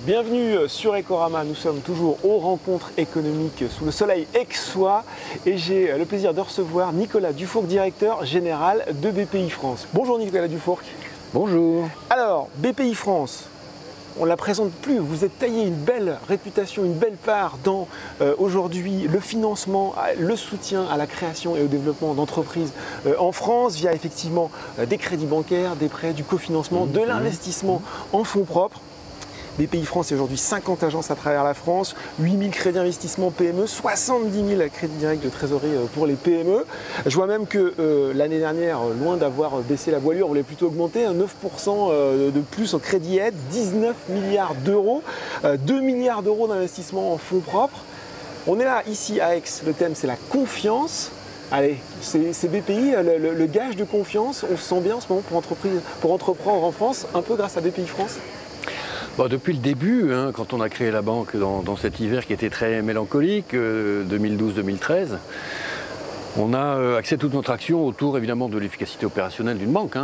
Bienvenue sur Ecorama, nous sommes toujours aux rencontres économiques sous le soleil aixois et j'ai le plaisir de recevoir Nicolas Dufourc, directeur général de BPI France. Bonjour Nicolas Dufourc. Bonjour. Alors, BPI France, on ne la présente plus, vous êtes taillé une belle réputation, une belle part dans aujourd'hui le financement, le soutien à la création et au développement d'entreprises en France via effectivement des crédits bancaires, des prêts, du cofinancement, de l'investissement en fonds propres. BPI France, c'est aujourd'hui 50 agences à travers la France, 8000 crédits d'investissement PME, 70 000 crédits directs de trésorerie pour les PME. Je vois même que l'année dernière, loin d'avoir baissé la voilure, on voulait plutôt augmenter, 9% de plus en crédit aide, 19 milliards d'euros, 2 milliards d'euros d'investissement en fonds propres. On est là, ici à Aix, le thème c'est la confiance. Allez, c'est BPI, le gage de confiance, on se sent bien en ce moment pour entreprendre en France, un peu grâce à BPI France. Bon, depuis le début, quand on a créé la banque dans cet hiver qui était très mélancolique, 2012-2013, on a axé toute notre action autour évidemment de l'efficacité opérationnelle d'une banque,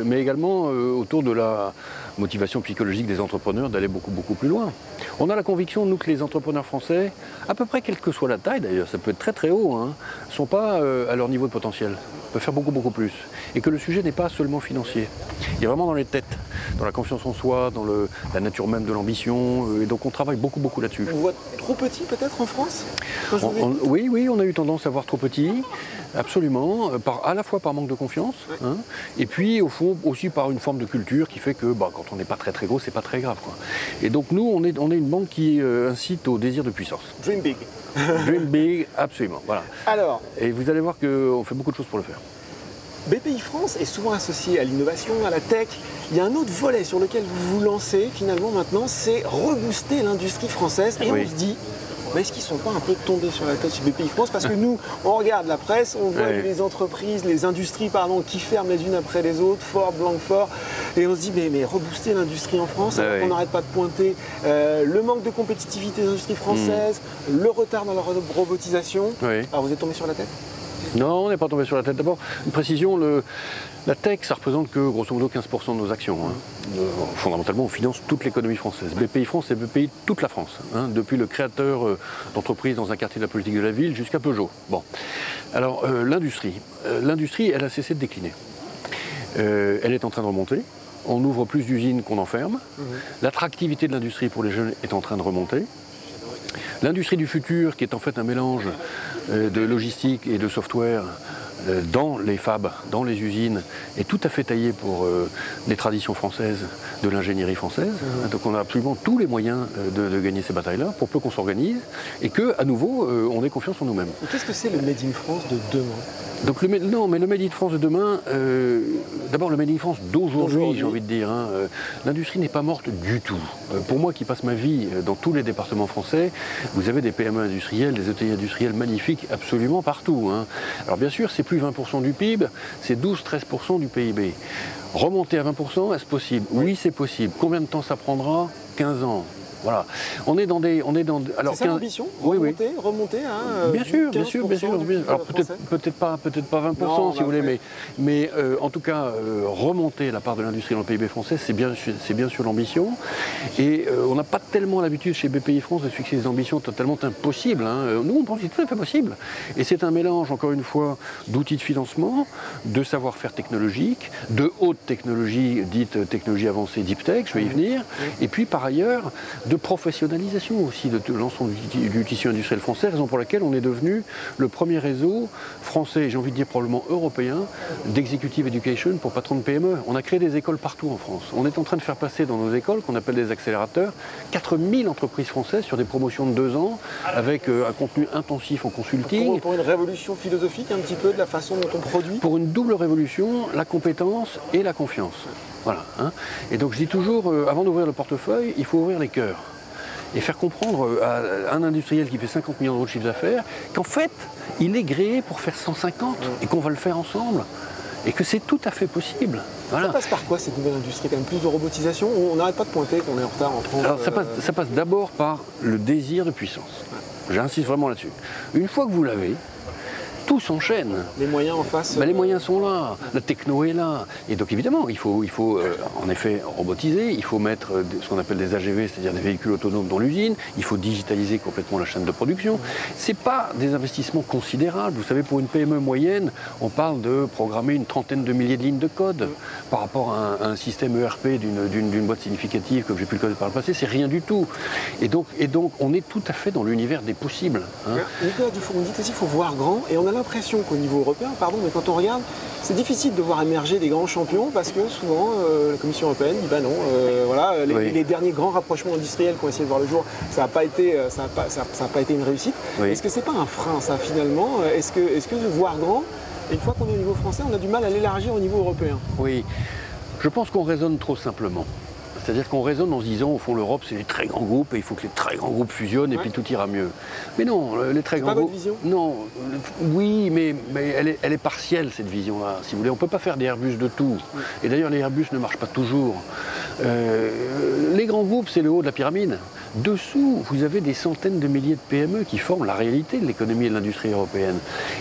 mais également autour de la motivation psychologique des entrepreneurs d'aller beaucoup plus loin. On a la conviction, nous, que les entrepreneurs français, à peu près quelle que soit la taille d'ailleurs, ça peut être très haut, ne sont pas à leur niveau de potentiel, peuvent faire beaucoup plus. Et que le sujet n'est pas seulement financier. Il est vraiment dans les têtes, dans la confiance en soi, dans la nature même de l'ambition, et donc on travaille beaucoup là-dessus. On voit trop petit peut-être en France Oui, on a eu tendance à voir trop petit, absolument, à la fois par manque de confiance, et puis au fond aussi par une forme de culture qui fait que quand on n'est pas très gros, c'est pas très grave, quoi. Et donc nous, on est une banque qui incite au désir de puissance. Dream big. Dream big, absolument, voilà. Alors, et vous allez voir qu'on fait beaucoup de choses pour le faire. BPI France est souvent associé à l'innovation, à la tech. Il y a un autre volet sur lequel vous vous lancez finalement maintenant, c'est rebooster l'industrie française. Et on se dit, mais est-ce qu'ils ne sont pas un peu tombés sur la tête chez BPI France? Parce que nous, on regarde la presse, on voit les entreprises, les industries qui ferment les unes après les autres, Ford, Blanquefort, et on se dit, mais rebooster l'industrie en France, on n'arrête pas de pointer le manque de compétitivité des industries françaises, le retard dans la robotisation. Alors vous êtes tombé sur la tête? Non, on n'est pas tombé sur la tête. D'abord, une précision, la tech, ça représente que grosso modo 15% de nos actions. Fondamentalement, on finance toute l'économie française. BPI France, c'est BPI toute la France, depuis le créateur d'entreprise dans un quartier de la politique de la ville jusqu'à Peugeot. Bon, alors l'industrie, elle a cessé de décliner. Elle est en train de remonter. On ouvre plus d'usines qu'on en ferme. L'attractivité de l'industrie pour les jeunes est en train de remonter. L'industrie du futur, qui est en fait un mélange de logistique et de software dans les fabs, dans les usines, est tout à fait taillée pour les traditions françaises de l'ingénierie française. Donc on a absolument tous les moyens de gagner ces batailles-là, pour peu qu'on s'organise, et qu'à nouveau, on ait confiance en nous-mêmes. Qu'est-ce que c'est le Made in France de demain? Donc le Made in France de demain, d'abord le Made in France d'aujourd'hui, j'ai envie de dire. L'industrie n'est pas morte du tout. Pour moi qui passe ma vie dans tous les départements français, vous avez des PME industrielles, des ETI industriels magnifiques absolument partout. Alors bien sûr, c'est plus 20% du PIB, c'est 12-13% du PIB. Remonter à 20%, est-ce possible? Oui, c'est possible. Combien de temps ça prendra? 15 ans. Voilà. On est dans des. Alors, c'est ça l'ambition? Remonter à. Bien sûr. Alors peut-être pas 20% si vous voulez, mais en tout cas, remonter la part de l'industrie dans le PIB français, c'est bien sûr l'ambition. Et on n'a pas tellement l'habitude chez BPI France de se fixer des ambitions totalement impossibles. Nous, on pense que c'est tout à fait possible. Et c'est un mélange, encore une fois, d'outils de financement, de savoir-faire technologique, de haute technologie, dite technologie avancée, deep tech, je vais y venir, et puis par ailleurs, de professionnalisation aussi de l'ensemble du tissu industriel français, raison pour laquelle on est devenu le premier réseau français, j'ai envie de dire probablement européen, d'executive education pour patrons de PME. On a créé des écoles partout en France. On est en train de faire passer dans nos écoles, qu'on appelle des accélérateurs, 4000 entreprises françaises sur des promotions de 2 ans, avec un contenu intensif en consulting. Pour une révolution philosophique un petit peu de la façon dont on produit? Pour une double révolution, la compétence et la confiance. Voilà. Et donc je dis toujours, avant d'ouvrir le portefeuille, il faut ouvrir les cœurs. Et faire comprendre à un industriel qui fait 50 millions d'euros de chiffre d'affaires qu'en fait, il est gréé pour faire 150 et qu'on va le faire ensemble. Et que c'est tout à fait possible. Voilà. Ça passe par quoi cette nouvelle industrie? Quand même plus de robotisation? On n'arrête pas de pointer qu'on est en retard en France. Alors ça passe d'abord par le désir de puissance. J'insiste vraiment là-dessus. Une fois que vous l'avez, tout s'enchaîne. Les moyens en face Les moyens sont là, la techno est là. Et donc évidemment, il faut en effet robotiser, il faut mettre ce qu'on appelle des AGV, c'est-à-dire des véhicules autonomes dans l'usine, il faut digitaliser complètement la chaîne de production. Ce n'est pas des investissements considérables. Vous savez, pour une PME moyenne, on parle de programmer une trentaine de milliers de lignes de code. Par rapport à un système ERP d'une boîte significative, comme j'ai pu le connaître par le passé, c'est rien du tout. Et donc, on est tout à fait dans l'univers des possibles. Nicolas Dufour, on dit aussi qu'il faut voir grand, et on a l'impression qu'au niveau européen, mais quand on regarde, c'est difficile de voir émerger des grands champions, parce que souvent, la Commission européenne dit, non, les derniers grands rapprochements industriels qui ont essayé de voir le jour, ça n'a pas été une réussite. Oui. Est-ce que c'est pas un frein, ça, finalement? Est-ce que voir grand, une fois qu'on est au niveau français, on a du mal à l'élargir au niveau européen? Oui, je pense qu'on raisonne trop simplement. C'est-à-dire qu'on raisonne en se disant, au fond, l'Europe, c'est les très grands groupes, et il faut que les très grands groupes fusionnent, et puis tout ira mieux. Mais non, les très grands groupes... Pas votre vision? Non, oui, mais elle est partielle, cette vision-là, si vous voulez. On ne peut pas faire des Airbus de tout. Et d'ailleurs, les Airbus ne marchent pas toujours. Les grands groupes, c'est le haut de la pyramide. Dessous, vous avez des centaines de milliers de PME qui forment la réalité de l'économie et de l'industrie européenne.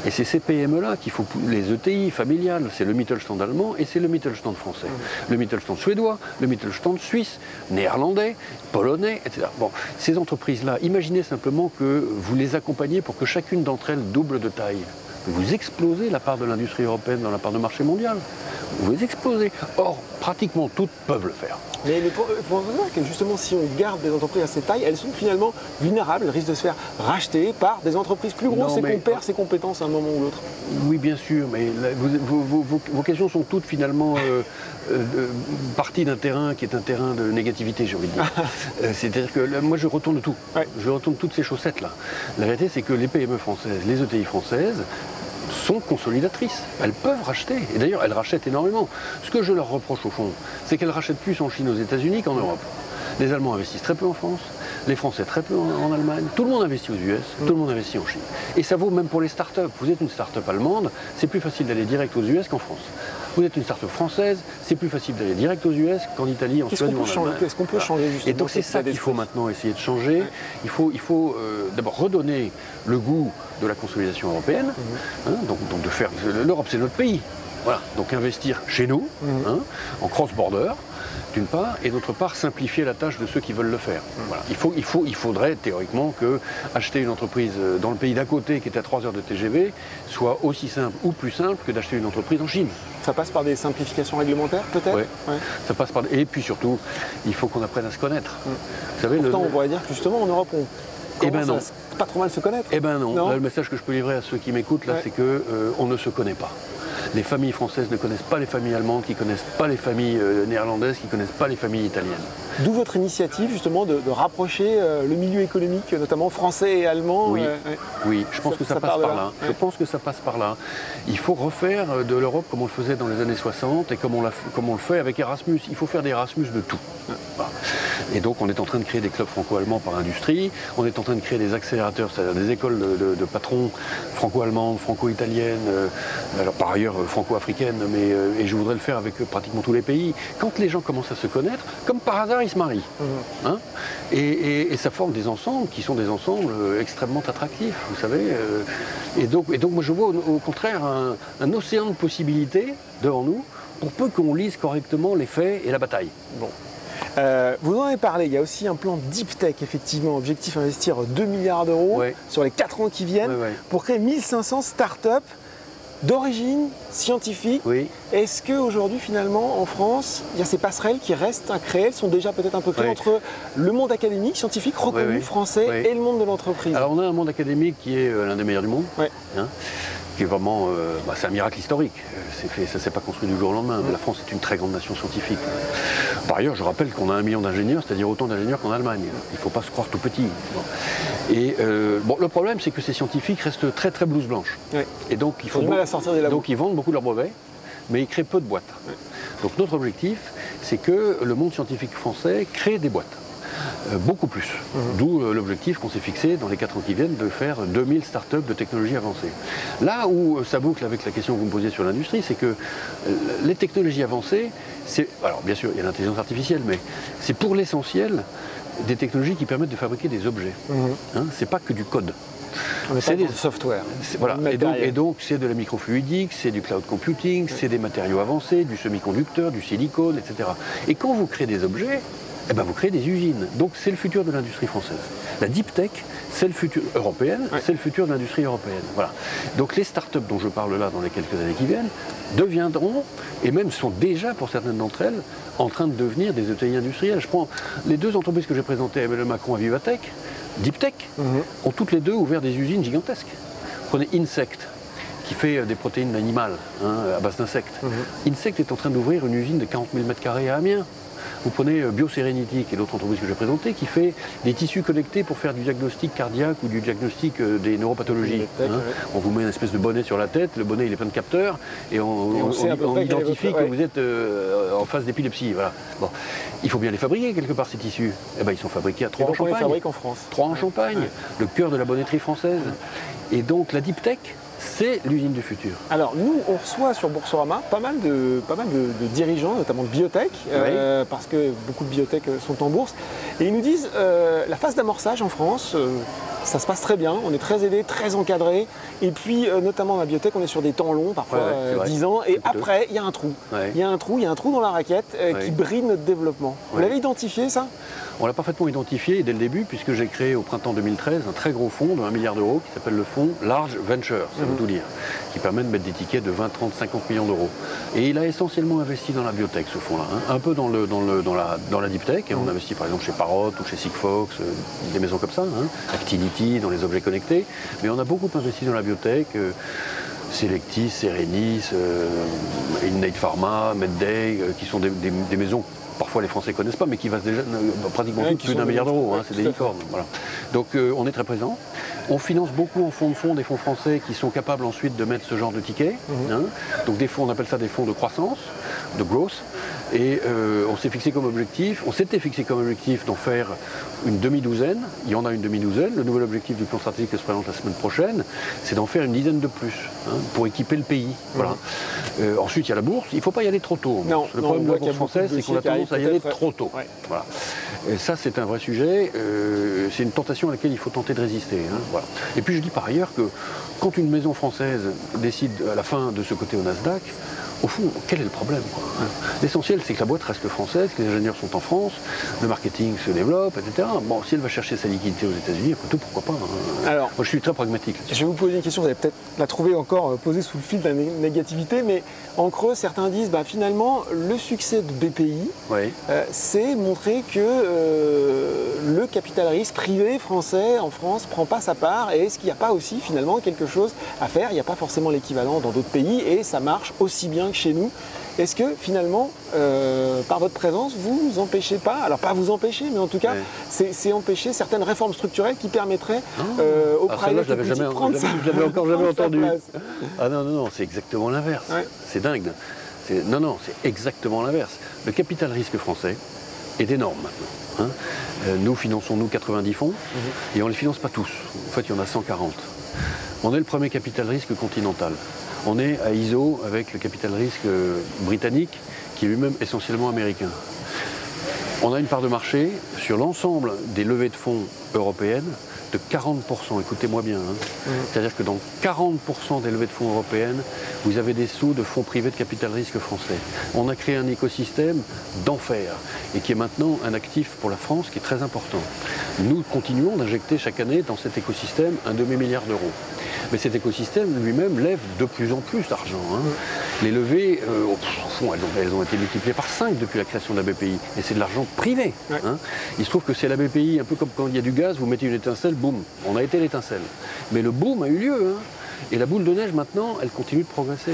Et c'est ces PME-là qu'il faut... Les ETI familiales, c'est le Mittelstand allemand et c'est le Mittelstand français. Le Mittelstand suédois, le Mittelstand suisse, néerlandais, polonais, etc. Bon, ces entreprises-là, imaginez simplement que vous les accompagnez pour que chacune d'entre elles double de taille. Vous explosez la part de l'industrie européenne dans la part de marché mondial. Vous les explosez. Or, pratiquement toutes peuvent le faire. Mais il faut voir que justement, si on garde des entreprises à cette taille, elles sont finalement vulnérables, elles risquent de se faire racheter par des entreprises plus grosses et qu'on perd ses compétences à un moment ou l'autre. Oui, bien sûr, mais vos questions sont toutes finalement parties d'un terrain qui est un terrain de négativité, j'ai envie de dire. C'est-à-dire que là, moi, je retourne tout. Ouais. Je retourne toutes ces chaussettes-là. La vérité, c'est que les PME françaises, les ETI françaises, sont consolidatrices. Elles peuvent racheter. Et d'ailleurs, elles rachètent énormément. Ce que je leur reproche au fond, c'est qu'elles rachètent plus en Chine, aux États-Unis qu'en Europe. Les Allemands investissent très peu en France, les Français très peu en Allemagne. Tout le monde investit aux US, tout le monde investit en Chine. Et ça vaut même pour les start-up. Vous êtes une start-up allemande, c'est plus facile d'aller direct aux US qu'en France. Vous êtes une start-up française, c'est plus facile d'aller direct aux US qu'en Italie, en Suède ou en Allemagne. Est-ce qu'on peut changer justement? Et donc c'est ça qu'il faut maintenant essayer de changer. Il faut d'abord redonner le goût de la consolidation européenne. Donc de faire... L'Europe, c'est notre pays. Voilà. Donc investir chez nous, en cross-border, d'une part, et d'autre part, simplifier la tâche de ceux qui veulent le faire. Voilà. Il faudrait théoriquement que acheter une entreprise dans le pays d'à côté qui est à 3 heures de TGV soit aussi simple ou plus simple que d'acheter une entreprise en Chine. Ça passe par des simplifications réglementaires, peut-être? Oui. Ça passe par... Et puis surtout, il faut qu'on apprenne à se connaître. Vous savez, pourtant, on pourrait dire que justement, en Europe, on commence à pas trop mal se connaître. Eh ben non. Là, le message que je peux livrer à ceux qui m'écoutent, là, c'est qu'on ne se connaît pas. Les familles françaises ne connaissent pas les familles allemandes, qui ne connaissent pas les familles néerlandaises, qui ne connaissent pas les familles italiennes. D'où votre initiative, justement, de rapprocher le milieu économique, notamment français et allemand. Oui, je pense que ça passe par là. Je pense que ça passe par là. Il faut refaire de l'Europe comme on le faisait dans les années 60 et comme on le fait avec Erasmus. Il faut faire des Erasmus de tout. Voilà. Et donc, on est en train de créer des clubs franco-allemands par industrie. On est en train de créer des accélérateurs, c'est-à-dire des écoles de patrons franco-allemandes, franco-italiennes, alors par ailleurs franco-africaines, et je voudrais le faire avec pratiquement tous les pays. Quand les gens commencent à se connaître, comme par hasard, ils se marient. Et ça forme des ensembles qui sont des ensembles extrêmement attractifs, vous savez. Et donc moi, je vois au contraire un océan de possibilités devant nous, pour peu qu'on lise correctement les faits et la bataille. Bon. Vous en avez parlé, il y a aussi un plan Deep Tech, effectivement, objectif investir 2 milliards d'euros sur les 4 ans qui viennent pour créer 1500 startups d'origine scientifique. Est-ce qu'aujourd'hui, finalement, en France, il y a ces passerelles qui restent à créer, elles sont déjà peut-être un peu créées entre le monde académique, scientifique, reconnu, français, et le monde de l'entreprise? Alors on a un monde académique qui est l'un des meilleurs du monde. Qui est vraiment, c'est un miracle historique. Ça ne s'est pas construit du jour au lendemain. La France est une très grande nation scientifique. Par ailleurs, je rappelle qu'on a 1 million d'ingénieurs, c'est-à-dire autant d'ingénieurs qu'en Allemagne. Il ne faut pas se croire tout petit. Et le problème, c'est que ces scientifiques restent très très blouse blanche. Et donc, ils font du mal à sortir des labos. Donc ils vendent beaucoup leurs brevets, mais ils créent peu de boîtes. Donc notre objectif, c'est que le monde scientifique français crée des boîtes. Beaucoup plus. D'où l'objectif qu'on s'est fixé dans les 4 ans qui viennent de faire 2000 startups de technologie avancée. Là où ça boucle avec la question que vous me posiez sur l'industrie, c'est que les technologies avancées, alors bien sûr il y a l'intelligence artificielle, mais c'est pour l'essentiel des technologies qui permettent de fabriquer des objets. C'est pas que du code. C'est des software. Voilà. Et donc c'est de la microfluidique, c'est du cloud computing, c'est des matériaux avancés, du semi-conducteur, du silicone, etc. Et quand vous créez des objets, eh ben vous créez des usines. Donc c'est le futur de l'industrie française. La deep tech, c'est le futur européenne, c'est le futur de l'industrie européenne. Voilà. Donc les startups dont je parle là dans les quelques années qui viennent deviendront, et même sont déjà pour certaines d'entre elles, en train de devenir des ETI industriels. Je prends les deux entreprises que j'ai présentées, Emmanuel Macron et Vivatech, Deep Tech, ont toutes les deux ouvert des usines gigantesques. Prenez Insect, qui fait des protéines animales à base d'insectes. Insect est en train d'ouvrir une usine de 40 000 m² à Amiens. Vous prenez BioSerenity, qui est l'autre entreprise que j'ai présentée, qui fait des tissus connectés pour faire du diagnostic cardiaque ou du diagnostic des neuropathologies. On vous met une espèce de bonnet sur la tête, le bonnet il est plein de capteurs, et on identifie que vous êtes en phase d'épilepsie. Voilà. Bon. Il faut bien les fabriquer quelque part ces tissus. Eh ben, ils sont fabriqués à Troyes en Champagne. On les fabrique en France. Troyes en Champagne, le cœur de la bonneterie française. Et donc la Deep Tech, c'est l'usine du futur. Alors nous, on reçoit sur Boursorama pas mal de dirigeants, notamment de biotech, parce que beaucoup de biotech sont en bourse. Et ils nous disent, la phase d'amorçage en France, ça se passe très bien, on est très aidé, très encadré. Et puis, notamment dans la biotech, on est sur des temps longs, parfois 10 ans. Et après, il y a un trou. Il y a un trou dans la raquette qui bride notre développement. Vous l'avez identifié, ça ? On l'a parfaitement identifié dès le début, puisque j'ai créé au printemps 2013 un très gros fonds de 1 milliard d'euros qui s'appelle le fonds Large Venture, ça veut tout dire, qui permet de mettre des tickets de 20, 30, 50 millions d'euros. Et il a essentiellement investi dans la biotech, ce fonds-là, un peu dans la deep tech, et on investit par exemple chez Parrot ou chez Sigfox, des maisons comme ça, Actinity, dans les objets connectés, mais on a beaucoup investi dans la biotech, Selectis, Serenis, Innate Pharma, MedDay, qui sont des maisons parfois les Français ne connaissent pas, mais qui valent déjà pratiquement plus d'1 milliard d'euros. C'est des licornes. Voilà. Donc on est très présent. On finance beaucoup en fonds de fonds, des fonds français qui sont capables ensuite de mettre ce genre de tickets. Donc des fonds, on appelle ça des fonds de croissance, de growth. Et on s'était fixé comme objectif d'en faire une demi-douzaine. Il y en a une demi-douzaine. Le nouvel objectif du plan stratégique qui se présente la semaine prochaine, c'est d'en faire une dizaine de plus, pour équiper le pays. Voilà. Ensuite, il y a la bourse. Il ne faut pas y aller trop tôt. Non, le problème de la bourse française, c'est qu'on a tendance à y aller trop tôt. Voilà. Et ça, c'est un vrai sujet. C'est une tentation à laquelle il faut tenter de résister. Voilà. Et puis, je dis par ailleurs que quand une maison française décide à la fin de se coter au Nasdaq, au fond, quel est le problème, L'essentiel, c'est que la boîte reste française, que les ingénieurs sont en France, le marketing se développe, etc. Bon, si elle va chercher sa liquidité aux États-Unis, après tout, pourquoi pas Alors, moi, je suis très pragmatique. Je vais vous poser une question, vous allez peut-être la trouver encore posée sous le fil de la négativité, mais en creux, certains disent, finalement, le succès de BPI, c'est montrer que le capital risque privé français en France ne prend pas sa part, et est-ce qu'il n'y a pas aussi, finalement, quelque chose à faire ? Il n'y a pas forcément l'équivalent dans d'autres pays, et ça marche aussi bien que chez nous. Est-ce que finalement, par votre présence, vous empêchez pas, alors pas vous empêcher, mais en tout cas, c'est empêcher certaines réformes structurelles qui permettraient au private equity de prendre sa place. Je l'avais encore jamais entendu. Ah non, c'est exactement l'inverse. C'est dingue. Non, c'est exactement l'inverse. Le capital risque français est énorme maintenant. Nous finançons 90 fonds et on ne les finance pas tous. En fait, il y en a 140. On est le premier capital risque continental. On est à ISO avec le capital risque britannique, qui est lui-même essentiellement américain. On a une part de marché sur l'ensemble des levées de fonds européennes de 40%, écoutez-moi bien. C'est-à-dire que dans 40% des levées de fonds européennes, vous avez des sous de fonds privés de capital risque français. On a créé un écosystème d'enfer et qui est maintenant un actif pour la France qui est très important. Nous continuons d'injecter chaque année dans cet écosystème un demi-milliard d'euros. Mais cet écosystème lui-même lève de plus en plus d'argent. Les levées, au fond, elles ont été multipliées par 5 depuis la création de la BPI. Et c'est de l'argent privé. Il se trouve que c'est la BPI, un peu comme quand il y a du gaz, vous mettez une étincelle, boum, on a été l'étincelle. Mais le boom a eu lieu. Et la boule de neige, maintenant, elle continue de progresser.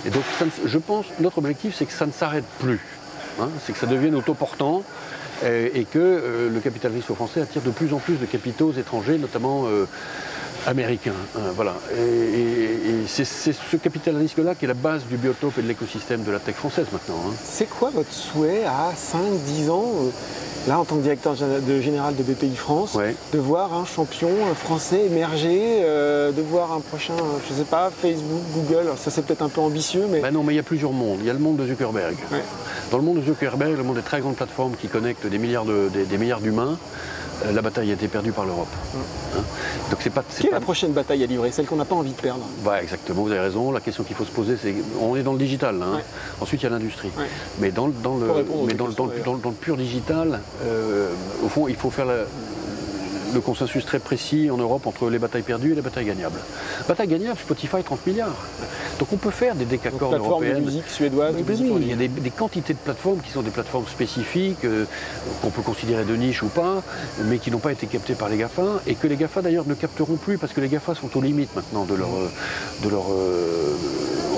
Et donc, je pense, notre objectif, c'est que ça ne s'arrête plus. C'est que ça devienne autoportant. Et que le capital risque français attire de plus en plus de capitaux étrangers, notamment américains. Voilà. Et c'est ce capital risque-là qui est la base du biotope et de l'écosystème de la tech française maintenant. C'est quoi votre souhait à 5-10 ans, là en tant que directeur général de BPI France, de voir un champion français émerger, de voir un prochain, je ne sais pas, Facebook, Google, alors ça c'est peut-être un peu ambitieux, mais... Non, mais il y a plusieurs mondes. Il y a le monde de Zuckerberg. Dans le monde de Zuckerberg, le monde des très grandes plateformes qui connectent des milliards d'humains, la bataille a été perdue par l'Europe. Hein. Donc Quelle est la prochaine bataille à livrer, celle qu'on n'a pas envie de perdre? Exactement, vous avez raison. La question qu'il faut se poser, c'est on est dans le digital. Hein. Ouais. Ensuite, il y a l'industrie. Ouais. Mais dans le pur digital, au fond, il faut faire le consensus très précis en Europe entre les batailles perdues et les batailles gagnables. Bataille gagnable, Spotify, 30 milliards. Donc on peut faire des décaccords européennes. De musique suédoise. Il y a des quantités de plateformes qui sont des plateformes spécifiques, qu'on peut considérer de niche ou pas, mais qui n'ont pas été captées par les GAFA, et que les GAFA d'ailleurs ne capteront plus, parce que les GAFA sont aux limites maintenant de leur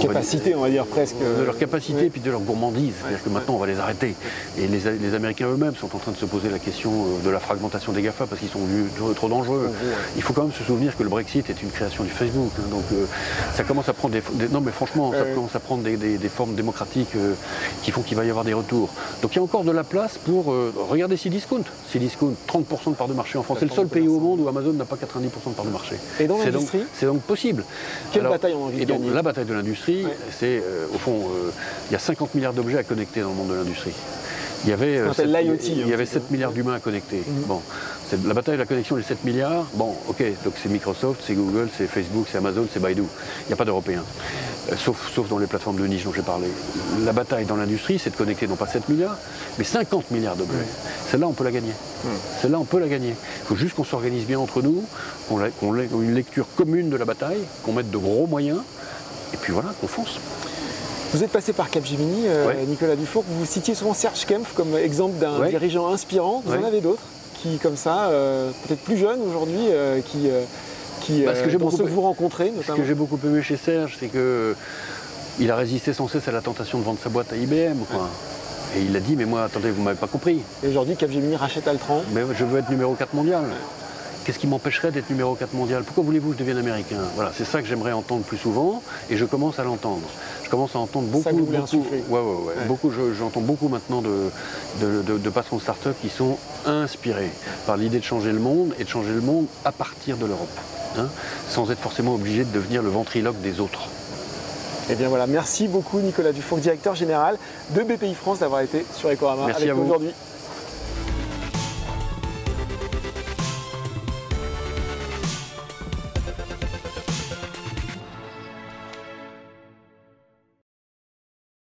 capacité, on va dire presque. De leur capacité et puis de leur gourmandise. C'est-à-dire que maintenant on va les arrêter. Et les Américains eux-mêmes sont en train de se poser la question de la fragmentation des GAFA, parce qu'ils sont vus trop dangereux. Il faut quand même se souvenir que le Brexit est une création du Facebook. Hein, donc ça commence à prendre non mais franchement, ça commence à prendre des formes démocratiques qui font qu'il va y avoir des retours. Donc il y a encore de la place pour regarder Cdiscount. Cdiscount, 30% de part de marché en France. C'est le seul pays au monde où Amazon n'a pas 90% de part de marché. Et dans l'industrie, c'est donc possible. Quelle bataille on a envie de gagner? La bataille de l'industrie, c'est au fond, il y a 50 milliards d'objets à connecter dans le monde de l'industrie. Il y avait 7 milliards d'humains à connecter. Bon, la bataille de la connexion des 7 milliards, bon, ok, donc c'est Microsoft, c'est Google, c'est Facebook, c'est Amazon, c'est Baidu. Il n'y a pas d'Européens, sauf dans les plateformes de niche dont j'ai parlé. La bataille dans l'industrie, c'est de connecter non pas 7 milliards, mais 50 milliards d'objets. Celle-là, on peut la gagner. Celle-là, on peut la gagner. Il faut juste qu'on s'organise bien entre nous, qu'on ait une lecture commune de la bataille, qu'on mette de gros moyens, et puis voilà, qu'on fonce. Vous êtes passé par Capgemini, Nicolas Dufour. Vous citiez souvent Serge Kempf comme exemple d'un dirigeant inspirant. Vous en avez d'autres qui, comme ça, peut-être plus jeunes aujourd'hui, ceux que vous rencontrez notamment. Ce que j'ai beaucoup aimé chez Serge, c'est qu'il a résisté sans cesse à la tentation de vendre sa boîte à IBM. Quoi. Et il a dit, mais moi, attendez, vous ne m'avez pas compris. Et aujourd'hui, Capgemini rachète Altran. Mais je veux être numéro 4 mondial. Qu'est-ce qui m'empêcherait d'être numéro 4 mondial? Pourquoi voulez-vous que je devienne américain? Voilà, c'est ça que j'aimerais entendre plus souvent, et je commence à l'entendre. Je commence à entendre beaucoup. Ça que vous voulez insuffler. Beaucoup, j'entends beaucoup maintenant de patrons de start-up qui sont inspirés par l'idée de changer le monde, et de changer le monde à partir de l'Europe, hein, sans être forcément obligé de devenir le ventriloque des autres. Eh bien voilà, merci beaucoup Nicolas Dufour, directeur général de BPI France, d'avoir été sur Ecorama avec nous aujourd'hui.